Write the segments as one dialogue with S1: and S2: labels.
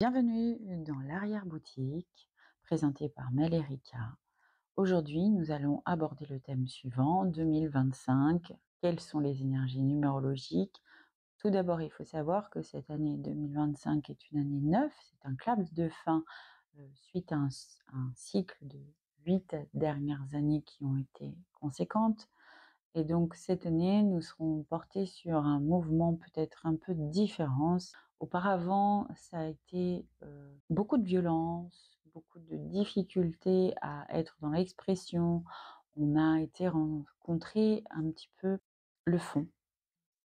S1: Bienvenue dans l'arrière-boutique, présentée par Mel et Rika. Aujourd'hui, nous allons aborder le thème suivant, 2025. Quelles sont les énergies numérologiques? Tout d'abord, il faut savoir que cette année 2025 est une année 9, c'est un clap de fin suite à un cycle de 8 dernières années qui ont été conséquentes. Et donc cette année, nous serons portés sur un mouvement peut-être un peu différent. Auparavant, ça a été beaucoup de violence, beaucoup de difficultés à être dans l'expression. On a été rencontrer un petit peu le fond,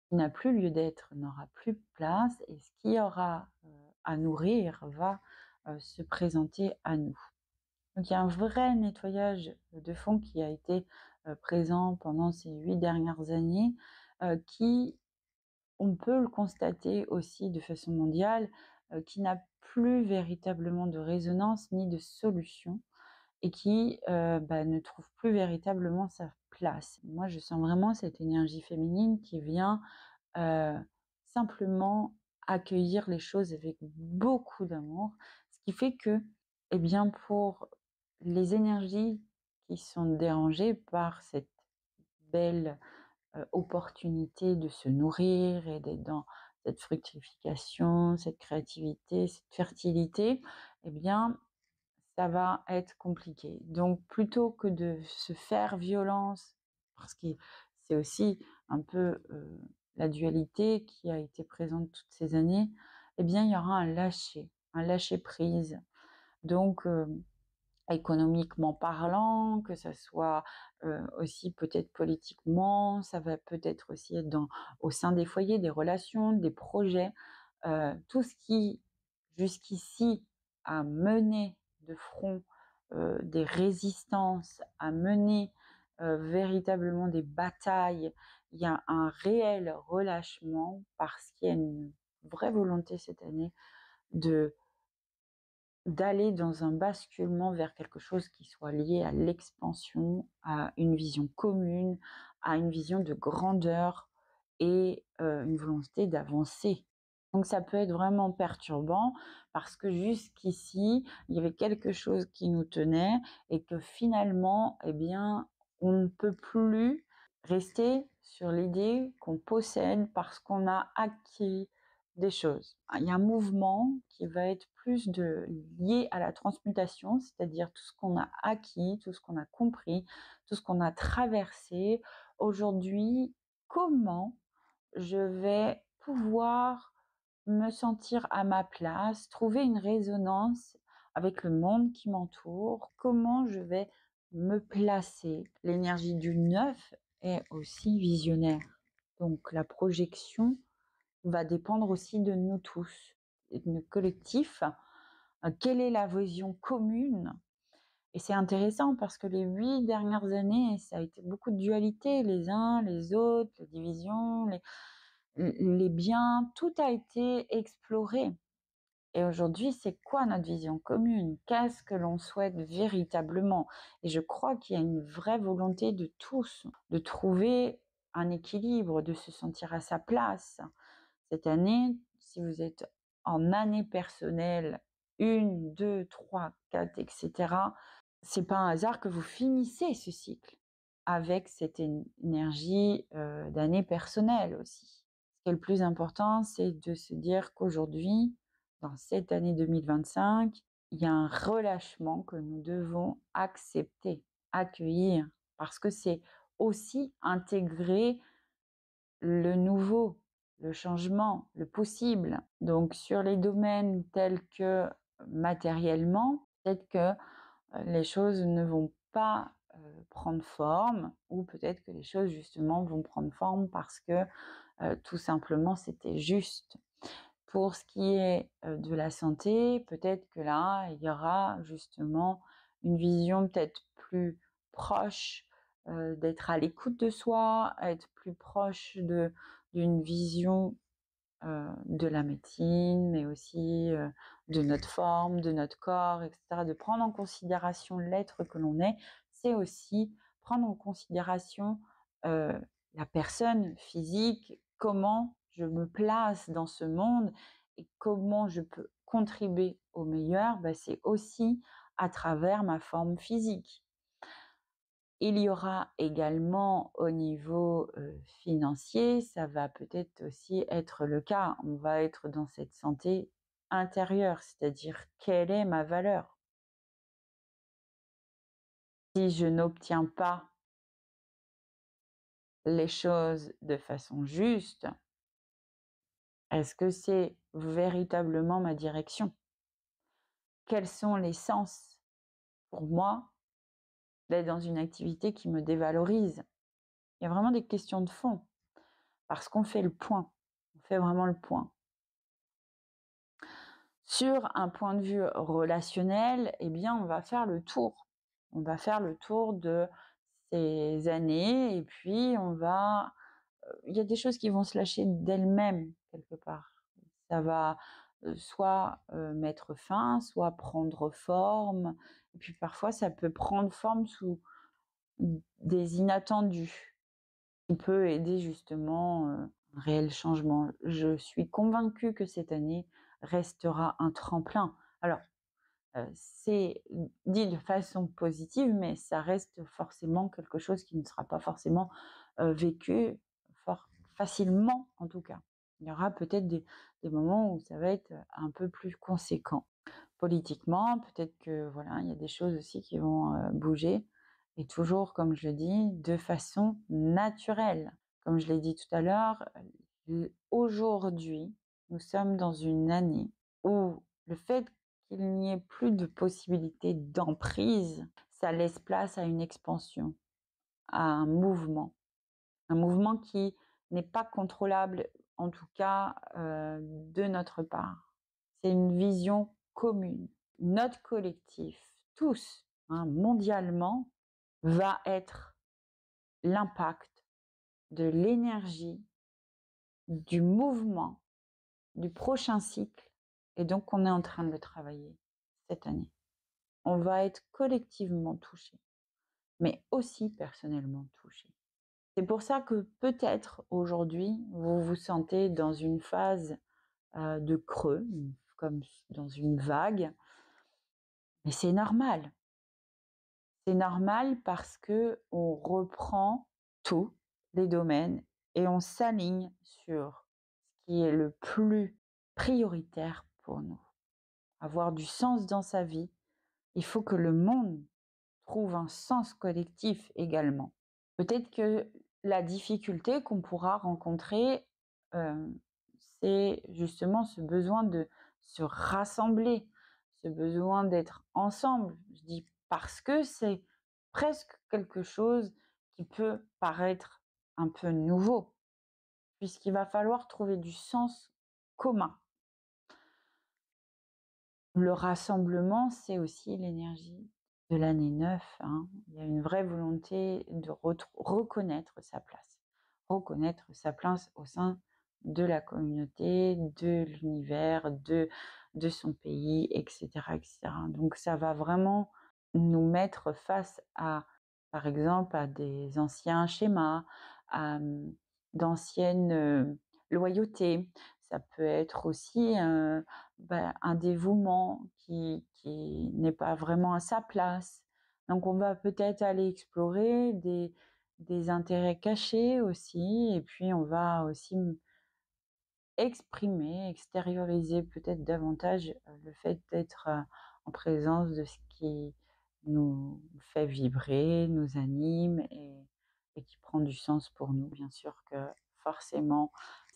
S1: qui n'a plus lieu d'être, n'aura plus de place, et ce qui aura à nourrir va se présenter à nous. Donc il y a un vrai nettoyage de fond qui a été présent pendant ces 8 dernières années, qui, on peut le constater aussi de façon mondiale, qui n'a plus véritablement de résonance ni de solution et qui ne trouve plus véritablement sa place. Moi, je sens vraiment cette énergie féminine qui vient simplement accueillir les choses avec beaucoup d'amour, ce qui fait que, eh bien, pour les énergies qui sont dérangées par cette belle opportunité de se nourrir et d'être dans cette fructification, cette créativité, cette fertilité, eh bien, ça va être compliqué. Donc, plutôt que de se faire violence, parce que c'est aussi un peu la dualité qui a été présente toutes ces années, eh bien, il y aura un lâcher prise. Donc, économiquement parlant, que ça soit aussi peut-être politiquement, ça va peut-être aussi être au sein des foyers, des relations, des projets, tout ce qui jusqu'ici a mené de front des résistances, a mené véritablement des batailles. Il y a un réel relâchement parce qu'il y a une vraie volonté cette année d'aller dans un basculement vers quelque chose qui soit lié à l'expansion, à une vision commune, à une vision de grandeur et une volonté d'avancer. Donc ça peut être vraiment perturbant parce que jusqu'ici, il y avait quelque chose qui nous tenait et que finalement, eh bien, on ne peut plus rester sur l'idée qu'on possède parce qu'on a acquis des choses. Il y a un mouvement qui va être plus lié à la transmutation, c'est-à-dire tout ce qu'on a acquis, tout ce qu'on a compris, tout ce qu'on a traversé. Aujourd'hui, comment je vais pouvoir me sentir à ma place, trouver une résonance avec le monde qui m'entoure, comment je vais me placer. L'énergie du neuf est aussi visionnaire. Donc la projection va dépendre aussi de nous tous, de nos collectifs. Quelle est la vision commune? Et c'est intéressant parce que les 8 dernières années, ça a été beaucoup de dualité, les uns, les autres, les divisions, les biens, tout a été exploré. Et aujourd'hui, c'est quoi notre vision commune? Qu'est-ce que l'on souhaite véritablement? Et je crois qu'il y a une vraie volonté de tous de trouver un équilibre, de se sentir à sa place. Cette année, si vous êtes en année personnelle, 1, 2, 3, 4, etc., c'est pas un hasard que vous finissez ce cycle avec cette énergie d'année personnelle aussi. Ce qui est le plus important, c'est de se dire qu'aujourd'hui, dans cette année 2025, il y a un relâchement que nous devons accepter, accueillir, parce que c'est aussi intégrer le nouveau, le changement, le possible. Donc sur les domaines tels que matériellement, peut-être que les choses ne vont pas prendre forme, ou peut-être que les choses justement vont prendre forme parce que tout simplement c'était juste. Pour ce qui est de la santé, peut-être que là, il y aura justement une vision peut-être plus proche, d'être à l'écoute de soi, être plus proche d'une vision de la médecine, mais aussi de notre forme, de notre corps, etc. De prendre en considération l'être que l'on est, c'est aussi prendre en considération la personne physique, comment je me place dans ce monde et comment je peux contribuer au meilleur, c'est aussi à travers ma forme physique. Il y aura également au niveau, financier, ça va peut-être aussi être le cas. On va être dans cette santé intérieure, c'est-à-dire quelle est ma valeur? Si je n'obtiens pas les choses de façon juste, est-ce que c'est véritablement ma direction? Quels sont les sens pour moi d'être dans une activité qui me dévalorise? Il y a vraiment des questions de fond, parce qu'on fait le point, on fait vraiment le point. Sur un point de vue relationnel, eh bien, on va faire le tour. On va faire le tour de ces années et puis il y a des choses qui vont se lâcher d'elles-mêmes quelque part. Ça va, soit, mettre fin, soit prendre forme et puis parfois ça peut prendre forme sous des inattendus, qui peut aider justement, un réel changement. Je suis convaincue que cette année restera un tremplin. Alors, c'est dit de façon positive, mais ça reste forcément quelque chose qui ne sera pas forcément, vécu fort facilement en tout cas. Il y aura peut-être des moments où ça va être un peu plus conséquent. Politiquement, peut-être que voilà, il y a des choses aussi qui vont, bouger et toujours, comme je le dis, de façon naturelle. Comme je l'ai dit tout à l'heure, aujourd'hui, nous sommes dans une année où le fait qu'il n'y ait plus de possibilité d'emprise, ça laisse place à une expansion, à un mouvement qui n'est pas contrôlable, en tout cas, de notre part. C'est une vision commune. Notre collectif, tous, hein, mondialement, va être l'impact de l'énergie, du mouvement, du prochain cycle et donc on est en train de le travailler cette année. On va être collectivement touchés, mais aussi personnellement touchés. C'est pour ça que peut-être aujourd'hui, vous vous sentez dans une phase, de creux, comme dans une vague, mais c'est normal. C'est normal parce qu'on reprend tous les domaines et on s'aligne sur ce qui est le plus prioritaire pour nous. Avoir du sens dans sa vie, il faut que le monde trouve un sens collectif également. Peut-être que la difficulté qu'on pourra rencontrer, c'est justement ce besoin de se rassembler, ce besoin d'être ensemble. Je dis parce que c'est presque quelque chose qui peut paraître un peu nouveau, puisqu'il va falloir trouver du sens commun. Le rassemblement, c'est aussi l'énergie de l'année 9, hein. Il y a une vraie volonté de reconnaître sa place. Reconnaître sa place au sein de la communauté, de l'univers, de son pays, et cetera, et cetera. Donc ça va vraiment nous mettre face à, par exemple, à des anciens schémas, à, d'anciennes, loyautés. Ça peut être aussi, un dévouement qui n'est pas vraiment à sa place. Donc on va peut-être aller explorer des intérêts cachés aussi et puis on va aussi exprimer, extérioriser peut-être davantage, le fait d'être, en présence de ce qui nous fait vibrer, nous anime et qui prend du sens pour nous. Bien sûr que forcément,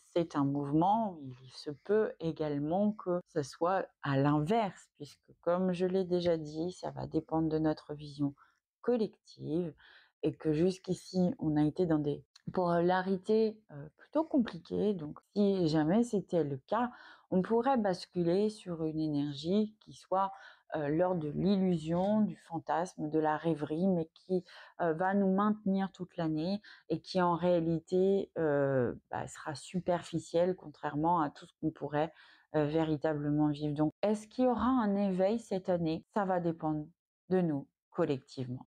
S1: c'est un mouvement. Il se peut également que ce soit à l'inverse, puisque comme je l'ai déjà dit, ça va dépendre de notre vision collective et que jusqu'ici, on a été dans des polarités, plutôt compliquées. Donc si jamais c'était le cas, on pourrait basculer sur une énergie qui soit, l'ordre de l'illusion, du fantasme, de la rêverie, mais qui, va nous maintenir toute l'année et qui en réalité, sera superficielle contrairement à tout ce qu'on pourrait, véritablement vivre. Donc est-ce qu'il y aura un éveil cette année? Ça va dépendre de nous collectivement.